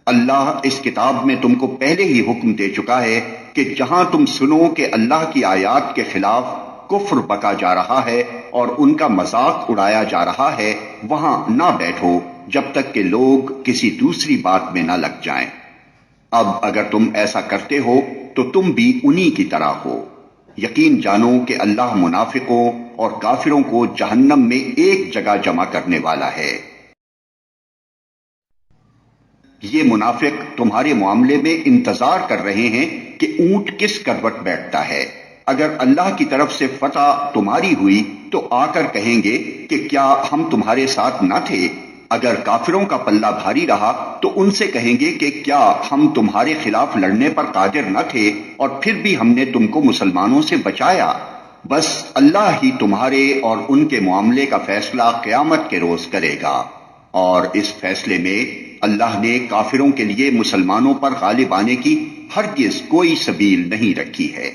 A: اللہ اس کتاب میں تم کو پہلے ہی حکم دے چکا ہے کہ جہاں تم سنو کہ اللہ کی آیات کے خلاف کفر بکا جا رہا ہے اور ان کا مذاق اڑایا جا رہا ہے، وہاں نہ بیٹھو جب تک کہ لوگ کسی دوسری بات میں نہ لگ جائیں۔ اب اگر تم ایسا کرتے ہو تو تم بھی انہی کی طرح ہو۔ یقین جانو کہ اللہ منافقوں اور کافروں کو جہنم میں ایک جگہ جمع کرنے والا ہے۔ یہ منافق تمہارے معاملے میں انتظار کر رہے ہیں کہ اونٹ کس کروٹ بیٹھتا ہے۔ اگر اللہ کی طرف سے فتح تمہاری ہوئی تو آ کر کہیں گے کہ کیا ہم تمہارے ساتھ نہ تھے؟ اگر کافروں کا پلہ بھاری رہا تو ان سے کہیں گے کہ کیا ہم تمہارے خلاف لڑنے پر قادر نہ تھے اور پھر بھی ہم نے تم کو مسلمانوں سے بچایا؟ بس اللہ ہی تمہارے اور ان کے معاملے کا فیصلہ قیامت کے روز کرے گا، اور اس فیصلے میں اللہ نے کافروں کے لیے مسلمانوں پر غالب آنے کی ہرگز کوئی سبیل نہیں رکھی ہے۔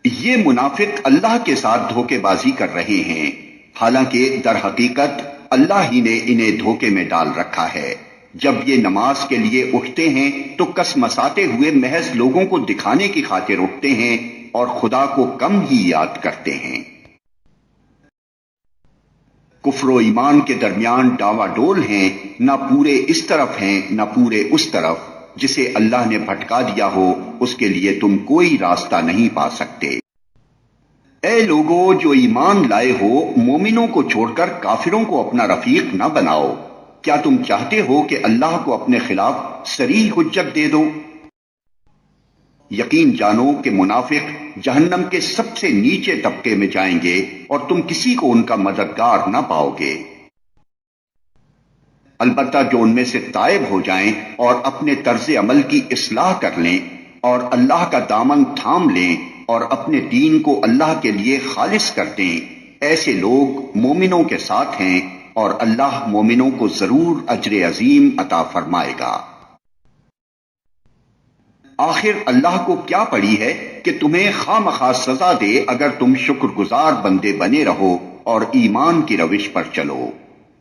A: یہ منافق اللہ کے ساتھ دھوکے بازی کر رہے ہیں، حالانکہ در حقیقت اللہ ہی نے انہیں دھوکے میں ڈال رکھا ہے۔ جب یہ نماز کے لیے اٹھتے ہیں تو کسمساتے ہوئے محض لوگوں کو دکھانے کی خاطر اٹھتے ہیں اور خدا کو کم ہی یاد کرتے ہیں۔ کفر و ایمان کے درمیان ڈاوا ڈول ہیں، نہ پورے اس طرف ہیں نہ پورے اس طرف۔ جسے اللہ نے بھٹکا دیا ہو اس کے لیے تم کوئی راستہ نہیں پا سکتے۔ اے لوگو جو ایمان لائے ہو، مومنوں کو چھوڑ کر کافروں کو اپنا رفیق نہ بناؤ۔ کیا تم چاہتے ہو کہ اللہ کو اپنے خلاف صریح حجت دے دو؟ یقین جانو کہ منافق جہنم کے سب سے نیچے طبقے میں جائیں گے اور تم کسی کو ان کا مددگار نہ پاؤ گے۔ البتہ جو ان میں سے تائب ہو جائیں اور اپنے طرز عمل کی اصلاح کر لیں اور اللہ کا دامن تھام لیں اور اپنے دین کو اللہ کے لیے خالص کر دیں، ایسے لوگ مومنوں کے ساتھ ہیں اور اللہ مومنوں کو ضرور اجر عظیم عطا فرمائے گا۔ آخر اللہ کو کیا پڑی ہے کہ تمہیں خواہ مخواہ سزا دے اگر تم شکر گزار بندے بنے رہو اور ایمان کی روش پر چلو۔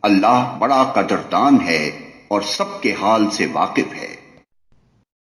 A: اللہ بڑا قدردان ہے اور سب کے حال سے واقف ہے۔